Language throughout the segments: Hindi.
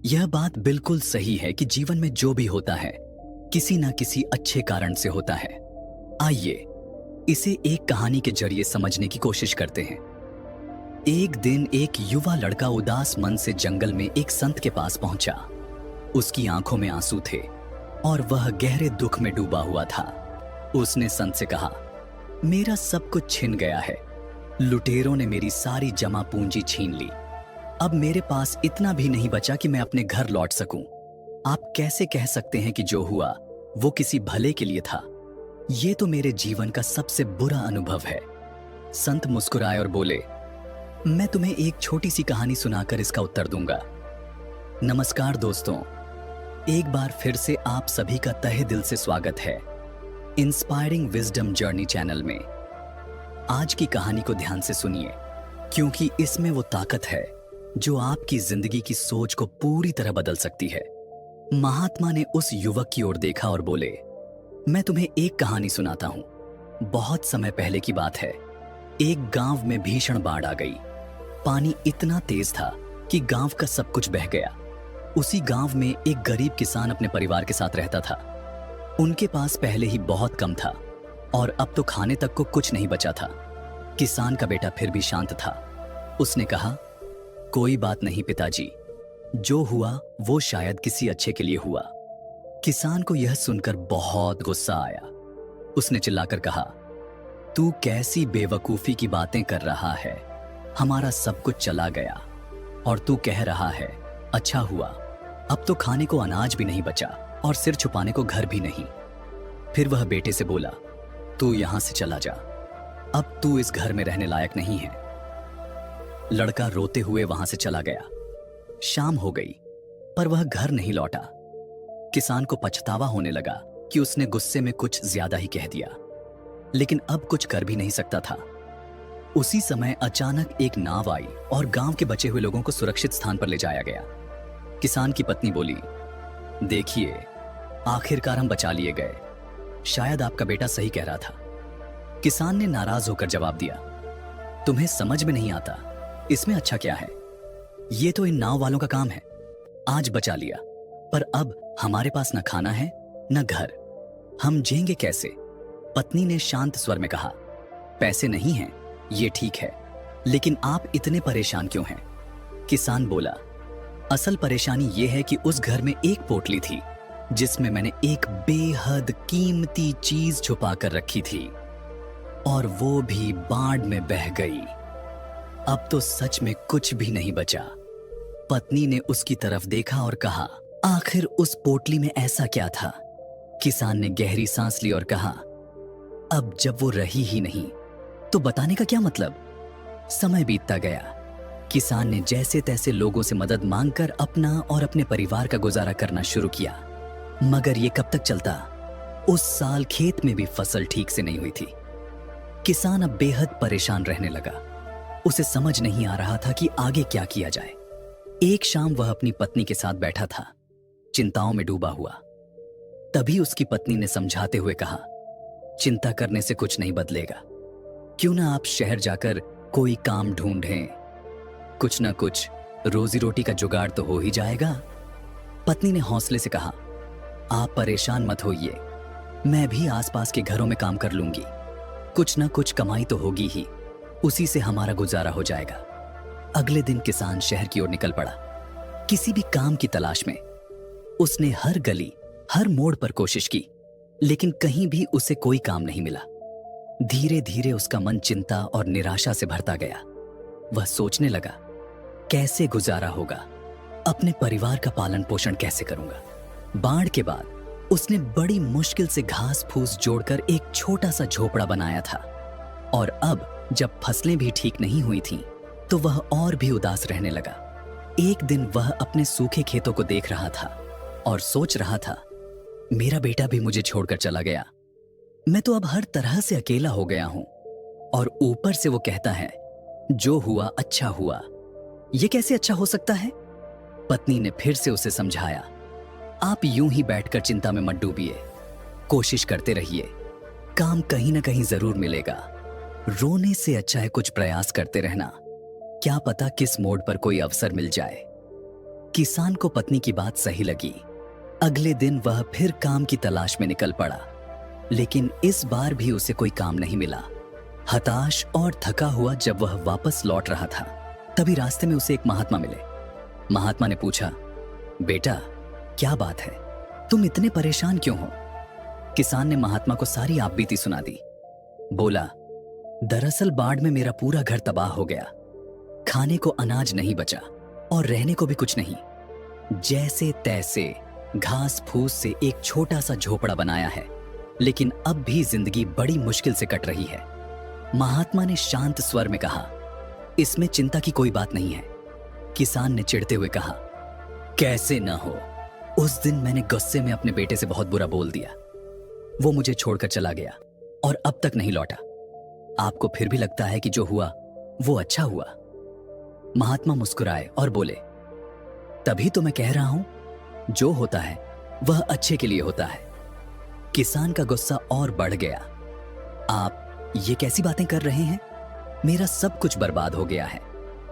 यह बात बिल्कुल सही है कि जीवन में जो भी होता है किसी ना किसी अच्छे कारण से होता है। आइए इसे एक कहानी के जरिए समझने की कोशिश करते हैं। एक दिन एक युवा लड़का उदास मन से जंगल में एक संत के पास पहुंचा। उसकी आंखों में आंसू थे और वह गहरे दुख में डूबा हुआ था। उसने संत से कहा, मेरा सब कुछ छिन गया है। लुटेरों ने मेरी सारी जमा पूंजी छीन ली। अब मेरे पास इतना भी नहीं बचा कि मैं अपने घर लौट सकूं। आप कैसे कह सकते हैं कि जो हुआ वो किसी भले के लिए था? ये तो मेरे जीवन का सबसे बुरा अनुभव है। संत मुस्कुराए और बोले, मैं तुम्हें एक छोटी सी कहानी सुनाकर इसका उत्तर दूंगा। नमस्कार दोस्तों, एक बार फिर से आप सभी का तहे दिल से स्वागत है इंस्पायरिंग विजडम जर्नी चैनल में। आज की कहानी को ध्यान से सुनिए, क्योंकि इसमें वो ताकत है जो आपकी जिंदगी की सोच को पूरी तरह बदल सकती है। महात्मा ने उस युवक की ओर देखा और बोले, मैं तुम्हें एक कहानी सुनाता हूं। बहुत समय पहले की बात है। एक गांव में भीषण बाढ़ आ गई। पानी इतना तेज था कि गांव का सब कुछ बह गया। उसी गांव में एक गरीब किसान अपने परिवार के साथ रहता था। उनके पास पहले ही बहुत कम था और अब तो खाने तक को कुछ नहीं बचा था। किसान का बेटा फिर भी शांत था। उसने कहा, कोई बात नहीं पिताजी, जो हुआ वो शायद किसी अच्छे के लिए हुआ। किसान को यह सुनकर बहुत गुस्सा आया। उसने चिल्लाकर कहा, तू कैसी बेवकूफी की बातें कर रहा है? हमारा सब कुछ चला गया और तू कह रहा है अच्छा हुआ। अब तो खाने को अनाज भी नहीं बचा और सिर छुपाने को घर भी नहीं। फिर वह बेटे से बोला, तू यहां से चला जा, अब तू इस घर में रहने लायक नहीं है। लड़का रोते हुए वहां से चला गया। शाम हो गई पर वह घर नहीं लौटा। किसान को पछतावा होने लगा कि उसने गुस्से में कुछ ज्यादा ही कह दिया, लेकिन अब कुछ कर भी नहीं सकता था। उसी समय अचानक एक नाव आई और गांव के बचे हुए लोगों को सुरक्षित स्थान पर ले जाया गया। किसान की पत्नी बोली, देखिए, आखिरकार हम बचा लिए गए। शायद आपका बेटा सही कह रहा था। किसान ने नाराज होकर जवाब दिया, तुम्हें समझ में नहीं आता, इसमें अच्छा क्या है? ये तो इन नाव वालों का काम है। आज बचा लिया, पर अब हमारे पास न खाना है न घर। हम जिएंगे कैसे? पत्नी ने शांत स्वर में कहा, पैसे नहीं हैं, ये ठीक है, लेकिन आप इतने परेशान क्यों हैं? किसान बोला, असल परेशानी यह है कि उस घर में एक पोटली थी जिसमें मैंने एक बेहद कीमती चीज छुपा कर रखी थी और वो भी बाढ़ में बह गई। अब तो सच में कुछ भी नहीं बचा। पत्नी ने उसकी तरफ देखा और कहा, आखिर उस पोटली में ऐसा क्या था? किसान ने गहरी सांस ली और कहा, अब जब वो रही ही नहीं तो बताने का क्या मतलब? समय बीतता गया। किसान ने जैसे तैसे लोगों से मदद मांगकर अपना और अपने परिवार का गुजारा करना शुरू किया, मगर ये कब तक चलता? उस साल खेत में भी फसल ठीक से नहीं हुई थी। किसान अब बेहद परेशान रहने लगा। उसे समझ नहीं आ रहा था कि आगे क्या किया जाए। एक शाम वह अपनी पत्नी के साथ बैठा था, चिंताओं में डूबा हुआ। तभी उसकी पत्नी ने समझाते हुए कहा, चिंता करने से कुछ नहीं बदलेगा। क्यों ना आप शहर जाकर कोई काम ढूंढें, कुछ ना कुछ रोजी रोटी का जुगाड़ तो हो ही जाएगा। पत्नी ने हौसले से कहा, आप परेशान मत होइए, मैं भी आसपास के घरों में काम कर लूंगी। कुछ ना कुछ कमाई तो होगी ही, उसी से हमारा गुजारा हो जाएगा। अगले दिन किसान शहर की ओर निकल पड़ा, किसी भी काम की तलाश में। उसने हर गली, हर मोड़ पर कोशिश की, लेकिन कहीं भी उसे कोई काम नहीं मिला। धीरे धीरे उसका मन चिंता और निराशा से भरता गया। वह सोचने लगा, कैसे गुजारा होगा? अपने परिवार का पालन पोषण कैसे करूंगा? बाढ़ के बाद उसने बड़ी मुश्किल से घास फूस जोड़कर एक छोटा सा झोपड़ा बनाया था, और अब जब फसलें भी ठीक नहीं हुई थीं, तो वह और भी उदास रहने लगा। एक दिन वह अपने सूखे खेतों को देख रहा था और सोच रहा था, मेरा बेटा भी मुझे छोड़कर चला गया। मैं तो अब हर तरह से अकेला हो गया हूं। और ऊपर से वो कहता है, जो हुआ अच्छा हुआ। ये कैसे अच्छा हो सकता है? पत्नी ने फिर से उसे समझाया, आप यूं ही बैठकर चिंता में मत डूबिए, कोशिश करते रहिए, काम कहीं ना कहीं जरूर मिलेगा। रोने से अच्छा है कुछ प्रयास करते रहना, क्या पता किस मोड़ पर कोई अवसर मिल जाए। किसान को पत्नी की बात सही लगी। अगले दिन वह फिर काम की तलाश में निकल पड़ा, लेकिन इस बार भी उसे कोई काम नहीं मिला। हताश और थका हुआ जब वह वापस लौट रहा था, तभी रास्ते में उसे एक महात्मा मिले। महात्मा ने पूछा, बेटा क्या बात है, तुम इतने परेशान क्यों हो? किसान ने महात्मा को सारी आपबीती सुना दी। बोला, दरअसल बाढ़ में मेरा पूरा घर तबाह हो गया। खाने को अनाज नहीं बचा और रहने को भी कुछ नहीं। जैसे तैसे घास फूस से एक छोटा सा झोपड़ा बनाया है, लेकिन अब भी जिंदगी बड़ी मुश्किल से कट रही है। महात्मा ने शांत स्वर में कहा, इसमें चिंता की कोई बात नहीं है। किसान ने चिढ़ते हुए कहा, कैसे न हो, उस दिन मैंने गुस्से में अपने बेटे से बहुत बुरा बोल दिया। वो मुझे छोड़कर चला गया और अब तक नहीं लौटा। आपको फिर भी लगता है कि जो हुआ वो अच्छा हुआ? महात्मा मुस्कुराए और बोले, तभी तो मैं कह रहा हूं, जो होता है वह अच्छे के लिए होता है। किसान का गुस्सा और बढ़ गया। आप ये कैसी बातें कर रहे हैं? मेरा सब कुछ बर्बाद हो गया है।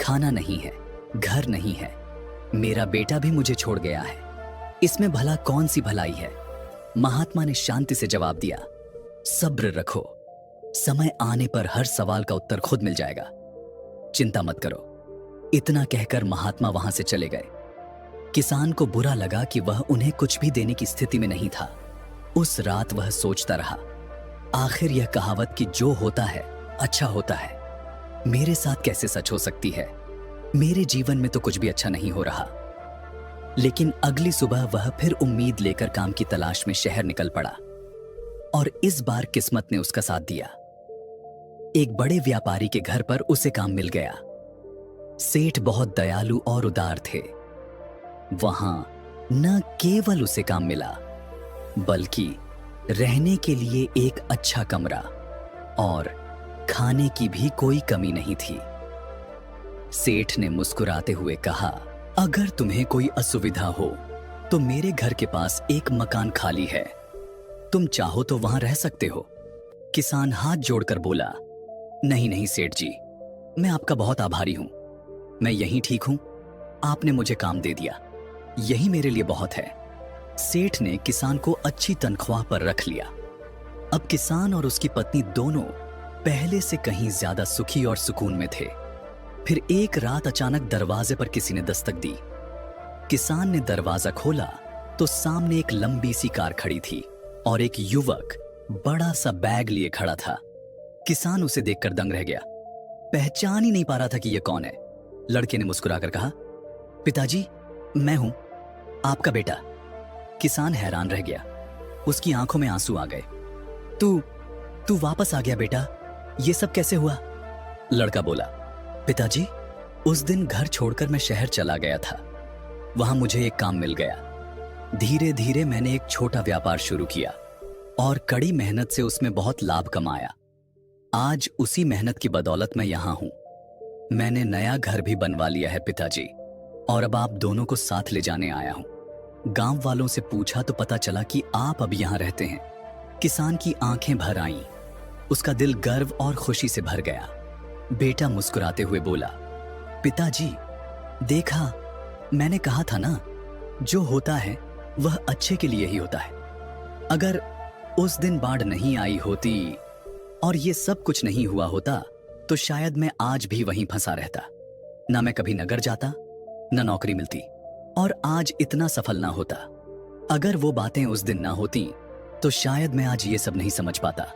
खाना नहीं है, घर नहीं है, मेरा बेटा भी मुझे छोड़ गया है। इसमें भला कौन सी भलाई है? महात्मा ने शांति से जवाब दिया, सब्र रखो, समय आने पर हर सवाल का उत्तर खुद मिल जाएगा। चिंता मत करो। इतना कहकर महात्मा वहां से चले गए। किसान को बुरा लगा कि वह उन्हें कुछ भी देने की स्थिति में नहीं था। उस रात वह सोचता रहा, आखिर यह कहावत कि जो होता है अच्छा होता है, मेरे साथ कैसे सच हो सकती है? मेरे जीवन में तो कुछ भी अच्छा नहीं हो रहा। लेकिन अगली सुबह वह फिर उम्मीद लेकर काम की तलाश में शहर निकल पड़ा, और इस बार किस्मत ने उसका साथ दिया। एक बड़े व्यापारी के घर पर उसे काम मिल गया। सेठ बहुत दयालु और उदार थे। वहां न केवल उसे काम मिला, बल्कि रहने के लिए एक अच्छा कमरा और खाने की भी कोई कमी नहीं थी। सेठ ने मुस्कुराते हुए कहा, अगर तुम्हें कोई असुविधा हो तो मेरे घर के पास एक मकान खाली है, तुम चाहो तो वहां रह सकते हो। किसान हाथ जोड़कर बोला, नहीं नहीं सेठ जी, मैं आपका बहुत आभारी हूं। मैं यहीं ठीक हूं, आपने मुझे काम दे दिया, यही मेरे लिए बहुत है। सेठ ने किसान को अच्छी तनख्वाह पर रख लिया। अब किसान और उसकी पत्नी दोनों पहले से कहीं ज्यादा सुखी और सुकून में थे। फिर एक रात अचानक दरवाजे पर किसी ने दस्तक दी। किसान ने दरवाजा खोला तो सामने एक लंबी सी कार खड़ी थी और एक युवक बड़ा सा बैग लिए खड़ा था। किसान उसे देखकर दंग रह गया, पहचान ही नहीं पा रहा था कि यह कौन है। लड़के ने मुस्कुराकर कहा, पिताजी मैं हूं, आपका बेटा। किसान हैरान रह गया, उसकी आंखों में आंसू आ गए। तू वापस आ गया बेटा, ये सब कैसे हुआ? लड़का बोला, पिताजी उस दिन घर छोड़कर मैं शहर चला गया था। वहां मुझे एक काम मिल गया। धीरे धीरे मैंने एक छोटा व्यापार शुरू किया और कड़ी मेहनत से उसमें बहुत लाभ कमाया। आज उसी मेहनत की बदौलत मैं यहां हूं। मैंने नया घर भी बनवा लिया है पिताजी, और अब आप दोनों को साथ ले जाने आया हूं। गांव वालों से पूछा तो पता चला कि आप अब यहां रहते हैं। किसान की आंखें भर आईं, उसका दिल गर्व और खुशी से भर गया। बेटा मुस्कुराते हुए बोला, पिताजी देखा, मैंने कहा था ना, जो होता है वह अच्छे के लिए ही होता है। अगर उस दिन बाढ़ नहीं आई होती और ये सब कुछ नहीं हुआ होता तो शायद मैं आज भी वहीं फंसा रहता। ना मैं कभी नगर जाता, ना नौकरी मिलती, और आज इतना सफल ना होता। अगर वो बातें उस दिन ना होती तो शायद मैं आज ये सब नहीं समझ पाता।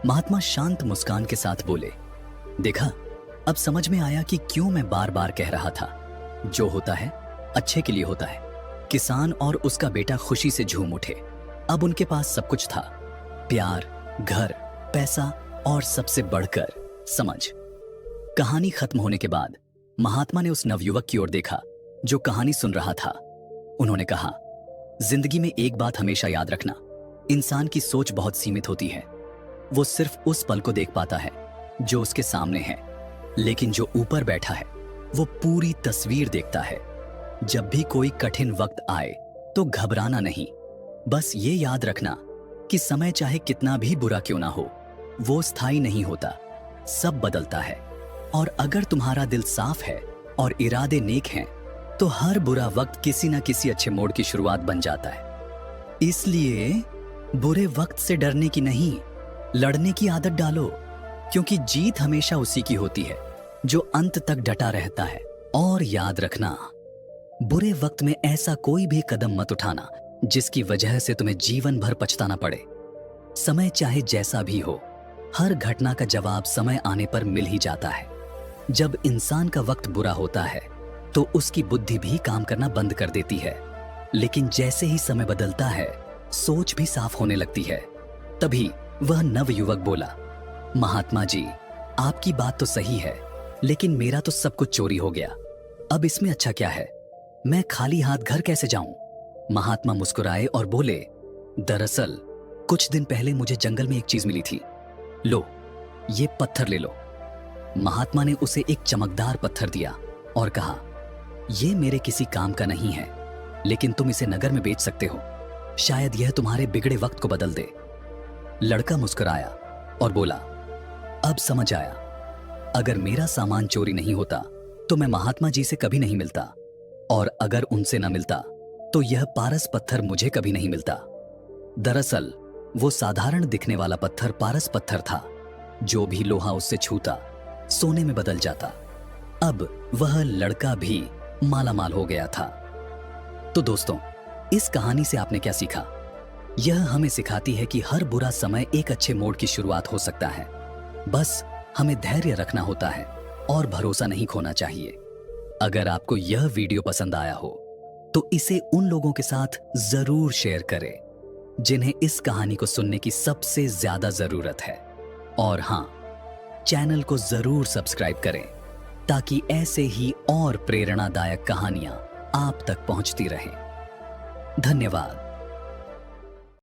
महात्मा शांत मुस्कान के साथ बोले, देखा, अब समझ में आया कि क्यों मैं बार बार कह रहा था, जो होता है अच्छे के लिए होता है। किसान और उसका बेटा खुशी से झूम उठे। अब उनके पास सब कुछ था, प्यार, घर, पैसा और सबसे बढ़कर समझ। कहानी खत्म होने के बाद महात्मा ने उस नवयुवक की ओर देखा जो कहानी सुन रहा था। उन्होंने कहा, जिंदगी में एक बात हमेशा याद रखना, इंसान की सोच बहुत सीमित होती है। वो सिर्फ उस पल को देख पाता है जो उसके सामने है, लेकिन जो ऊपर बैठा है वो पूरी तस्वीर देखता है। जब भी कोई कठिन वक्त आए तो घबराना नहीं, बस ये याद रखना कि समय चाहे कितना भी बुरा क्यों ना हो, वो स्थायी नहीं होता, सब बदलता है। और अगर तुम्हारा दिल साफ है और इरादे नेक हैं तो हर बुरा वक्त किसी ना किसी अच्छे मोड़ की शुरुआत बन जाता है। इसलिए बुरे वक्त से डरने की नहीं, लड़ने की आदत डालो, क्योंकि जीत हमेशा उसी की होती है जो अंत तक डटा रहता है। और याद रखना, बुरे वक्त में ऐसा कोई भी कदम मत उठाना जिसकी वजह से तुम्हें जीवन भर पछताना पड़े। समय चाहे जैसा भी हो, हर घटना का जवाब समय आने पर मिल ही जाता है। जब इंसान का वक्त बुरा होता है तो उसकी बुद्धि भी काम करना बंद कर देती है, लेकिन जैसे ही समय बदलता है, सोच भी साफ होने लगती है। तभी वह नवयुवक बोला, महात्मा जी, आपकी बात तो सही है, लेकिन मेरा तो सब कुछ चोरी हो गया। अब इसमें अच्छा क्या है? मैं खाली हाथ घर कैसे जाऊं? महात्मा मुस्कुराए और बोले, दरअसल कुछ दिन पहले मुझे जंगल में एक चीज मिली थी। लो, ये पत्थर ले लो। महात्मा ने उसे एक चमकदार पत्थर दिया और कहा, यह मेरे किसी काम का नहीं है, लेकिन तुम इसे नगर में बेच सकते हो। शायद यह तुम्हारे बिगड़े वक्त को बदल दे। लड़का मुस्कुराया और बोला, अब समझ आया, अगर मेरा सामान चोरी नहीं होता तो मैं महात्मा जी से कभी नहीं मिलता, और अगर उनसे न मिलता तो यह पारस पत्थर मुझे कभी नहीं मिलता। दरअसल वो साधारण दिखने वाला पत्थर पारस पत्थर था। जो भी लोहा उससे छूता सोने में बदल जाता। अब वह लड़का भी मालामाल हो गया था। तो दोस्तों, इस कहानी से आपने क्या सीखा? यह हमें सिखाती है कि हर बुरा समय एक अच्छे मोड़ की शुरुआत हो सकता है। बस हमें धैर्य रखना होता है और भरोसा नहीं खोना चाहिए। अगर आपको यह वीडियो पसंद आया हो तो इसे उन लोगों के साथ जरूर शेयर करें जिन्हें इस कहानी को सुनने की सबसे ज्यादा जरूरत है। और हां, चैनल को जरूर सब्सक्राइब करें ताकि ऐसे ही और प्रेरणादायक कहानियां आप तक पहुंचती रहें। धन्यवाद।